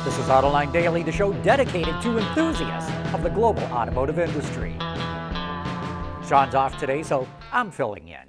This is Autoline Daily, the show dedicated to enthusiasts of the global automotive industry. Sean's off today, so I'm filling in.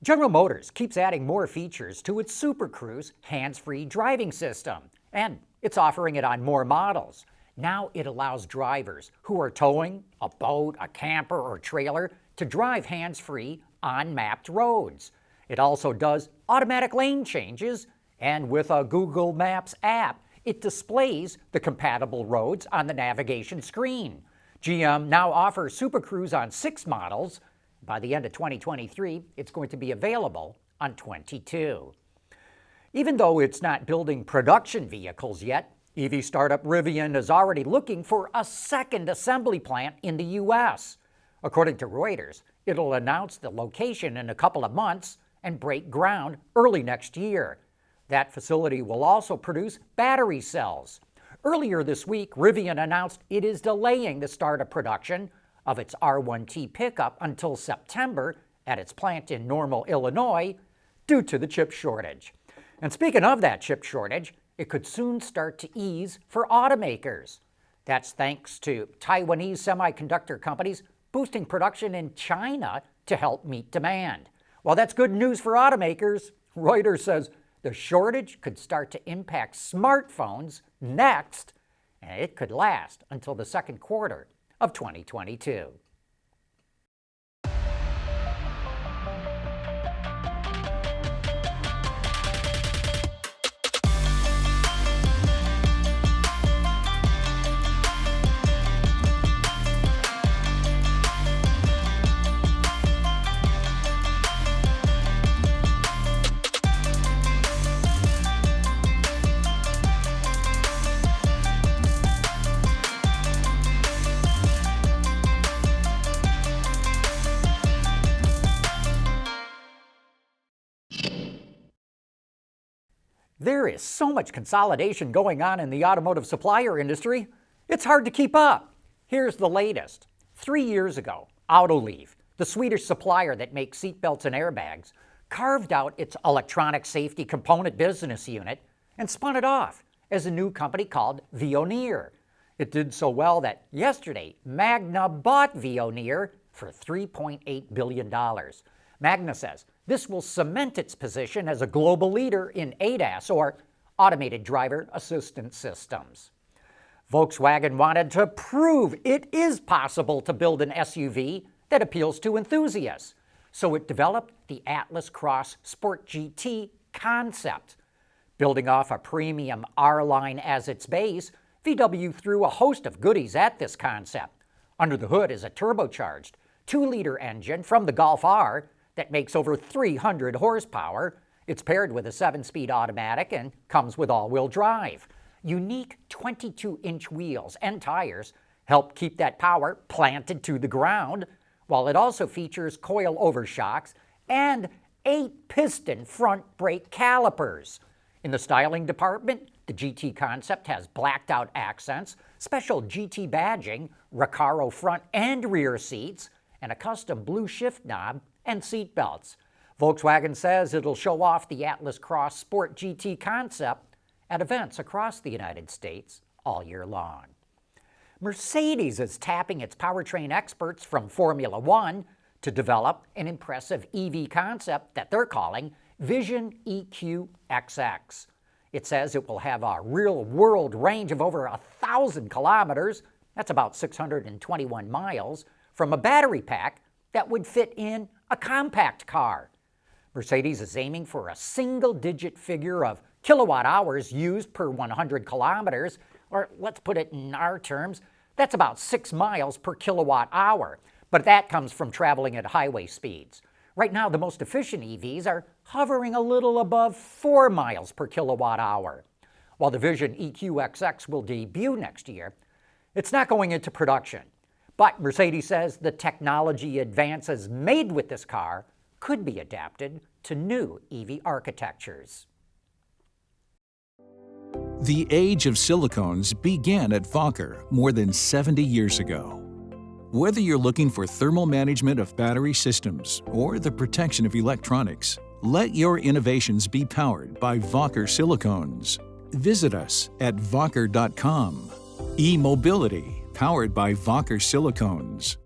General Motors keeps adding more features to its Super Cruise hands-free driving system, and it's offering it on more models. Now it allows drivers who are towing a boat, a camper, or trailer to drive hands-free on mapped roads. It also does automatic lane changes, and with a Google Maps app, it displays the compatible roads on the navigation screen. GM now offers Super Cruise on 6 models. By the end of 2023, it's going to be available on 22. Even though it's not building production vehicles yet, EV startup Rivian is already looking for a second assembly plant in the U.S. According to Reuters, it'll announce the location in a couple of months and break ground early next year. That facility will also produce battery cells. Earlier this week, Rivian announced it is delaying the start of production of its R1T pickup until September at its plant in Normal, Illinois, due to the chip shortage. And speaking of that chip shortage, it could soon start to ease for automakers. That's thanks to Taiwanese semiconductor companies boosting production in China to help meet demand. While that's good news for automakers, Reuters says the shortage could start to impact smartphones next, and it could last until the second quarter of 2022. There is so much consolidation going on in the automotive supplier industry, it's hard to keep up. Here's the latest. 3 years ago, Autoline, the Swedish supplier that makes seatbelts and airbags, carved out its electronic safety component business unit and spun it off as a new company called Veoneer. It did so well that yesterday, Magna bought Veoneer for $3.8 billion. Magna says this will cement its position as a global leader in ADAS, or automated driver assistance systems. Volkswagen wanted to prove it is possible to build an SUV that appeals to enthusiasts, so it developed the Atlas Cross Sport GT concept. Building off a premium R-Line as its base, VW threw a host of goodies at this concept. Under the hood is a turbocharged 2-liter engine from the Golf R that makes over 300 horsepower. It's paired with a 7-speed automatic and comes with all-wheel drive. Unique 22-inch wheels and tires help keep that power planted to the ground, while it also features coil-over shocks and 8-piston front brake calipers. In the styling department, the GT concept has blacked-out accents, special GT badging, Recaro front and rear seats, and a custom blue shift knob and seat belts. Volkswagen says it'll show off the Atlas Cross Sport GT concept at events across the United States all year long. Mercedes is tapping its powertrain experts from Formula One to develop an impressive EV concept that they're calling Vision EQ XX. It says it will have a real-world range of over 1,000 kilometers, that's about 621 miles, from a battery pack that would fit in a compact car. Mercedes is aiming for a single-digit figure of kilowatt hours used per 100 kilometers, or let's put it in our terms, that's about 6 miles per kilowatt hour, but that comes from traveling at highway speeds. Right now, the most efficient EVs are hovering a little above 4 miles per kilowatt hour. While the Vision EQXX will debut next year, it's not going into production. But Mercedes says the technology advances made with this car could be adapted to new EV architectures. The age of silicones began at Fokker more than 70 years ago. Whether you're looking for thermal management of battery systems or the protection of electronics, let your innovations be powered by Fokker silicones. Visit us at Vocker.com. E-mobility, powered by Vocker Silicones.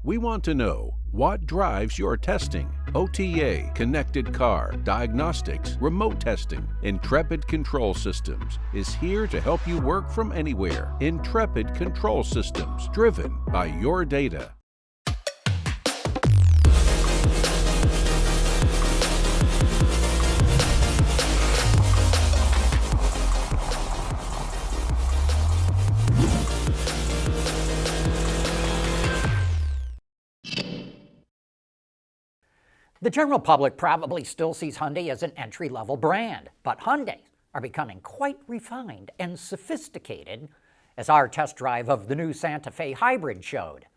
We want to know what drives your testing. OTA, connected car, diagnostics, remote testing. Intrepid Control Systems is here to help you work from anywhere. Intrepid Control Systems, driven by your data. The general public probably still sees Hyundai as an entry-level brand, but Hyundais are becoming quite refined and sophisticated, as our test drive of the new Santa Fe Hybrid showed.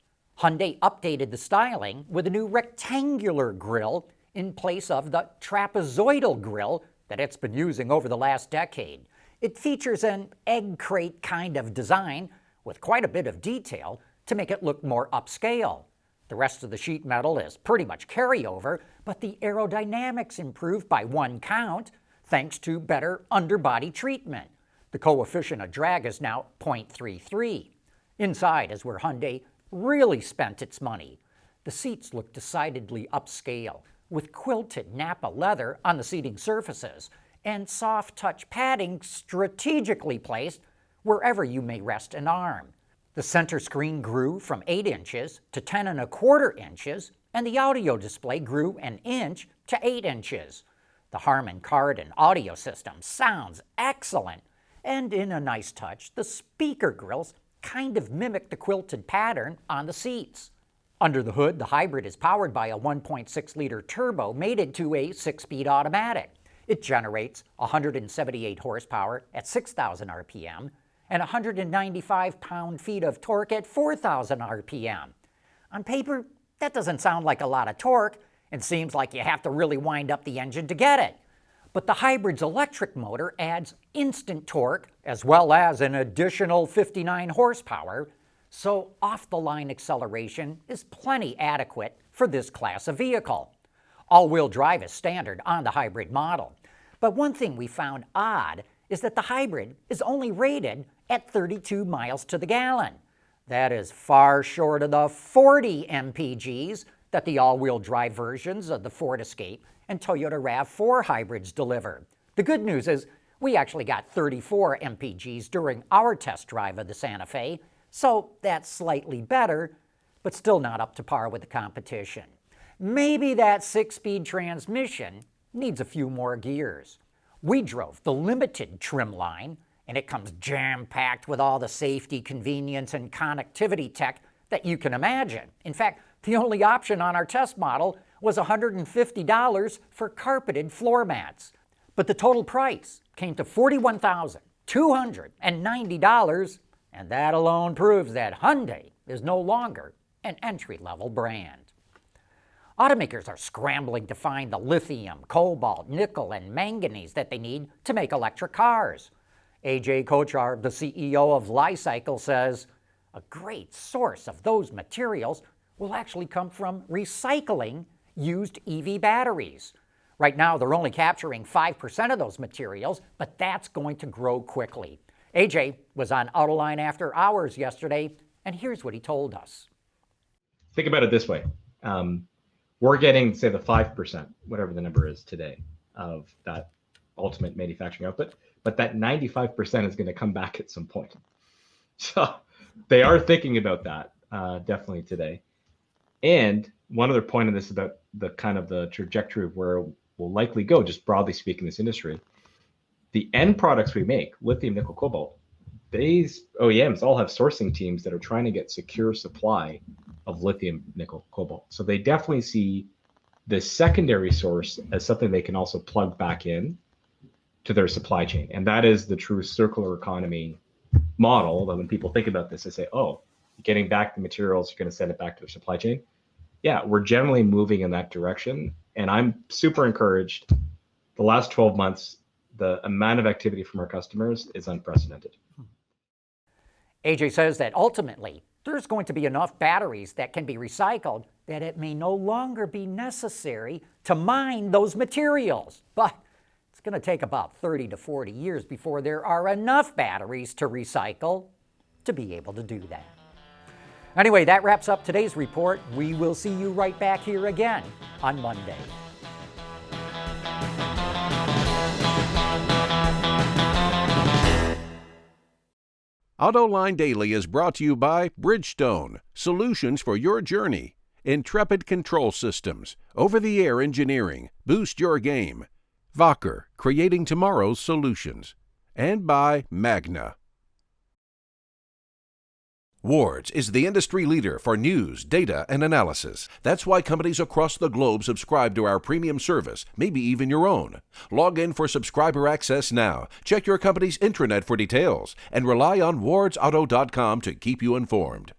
Hyundai updated the styling with a new rectangular grille in place of the trapezoidal grille that it's been using over the last decade. It features an egg crate kind of design with quite a bit of detail to make it look more upscale. The rest of the sheet metal is pretty much carryover, but the aerodynamics improved by one count thanks to better underbody treatment. The coefficient of drag is now 0.33. Inside is where Hyundai really spent its money. The seats look decidedly upscale, with quilted Napa leather on the seating surfaces and soft touch padding strategically placed wherever you may rest an arm. The center screen grew from 8 inches to 10.25 inches, and the audio display grew an inch to 8 inches. The Harman Kardon audio system sounds excellent, and in a nice touch, the speaker grills kind of mimic the quilted pattern on the seats. Under the hood, the hybrid is powered by a 1.6-liter turbo mated to a 6-speed automatic. It generates 178 horsepower at 6,000 RPM, and 195 pound-feet of torque at 4,000 RPM. On paper, that doesn't sound like a lot of torque, and seems like you have to really wind up the engine to get it. But the hybrid's electric motor adds instant torque as well as an additional 59 horsepower, so off-the-line acceleration is plenty adequate for this class of vehicle. All-wheel drive is standard on the hybrid model, but one thing we found odd is that the hybrid is only rated at 32 miles to the gallon. That is far short of the 40 mpgs that the all-wheel drive versions of the Ford Escape and Toyota RAV4 hybrids deliver. The good news is we actually got 34 mpgs during our test drive of the Santa Fe, so that's slightly better, but still not up to par with the competition. Maybe that 6-speed transmission needs a few more gears. We drove the limited trim line, and it comes jam-packed with all the safety, convenience, and connectivity tech that you can imagine. In fact, the only option on our test model was $150 for carpeted floor mats. But the total price came to $41,290, and that alone proves that Hyundai is no longer an entry-level brand. Automakers are scrambling to find the lithium, cobalt, nickel, and manganese that they need to make electric cars. A.J. Kochar, the CEO of Li-Cycle, says a great source of those materials will actually come from recycling used EV batteries. Right now, they're only capturing 5% of those materials, but that's going to grow quickly. A.J. was on Autoline After Hours yesterday, and here's what he told us. Think about it this way. We're getting, say, the 5%, whatever the number is today, of that ultimate manufacturing output, but that 95% is going to come back at some point. So they are thinking about that definitely today. And one other point on this about the kind of the trajectory of where it will likely go, just broadly speaking, in this industry, the end products we make, lithium, nickel, cobalt, these OEMs all have sourcing teams that are trying to get secure supply of lithium, nickel, cobalt. So they definitely see the secondary source as something they can also plug back in to their supply chain. And that is the true circular economy model that when people think about this, they say, oh, getting back the materials, you're going to send it back to their supply chain. Yeah, we're generally moving in that direction. And I'm super encouraged. The last 12 months, the amount of activity from our customers is unprecedented. AJ says that ultimately, there's going to be enough batteries that can be recycled that it may no longer be necessary to mine those materials. But it's going to take about 30 to 40 years before there are enough batteries to recycle to be able to do that. Anyway, that wraps up today's report. We will see you right back here again on Monday. Autoline Daily is brought to you by Bridgestone, solutions for your journey. Intrepid Control Systems, over-the-air engineering, boost your game. Vocker, creating tomorrow's solutions. And by Magna. Wards is the industry leader for news, data, and analysis. That's why companies across the globe subscribe to our premium service, maybe even your own. Log in for subscriber access now. Check your company's intranet for details, and rely on wardsauto.com to keep you informed.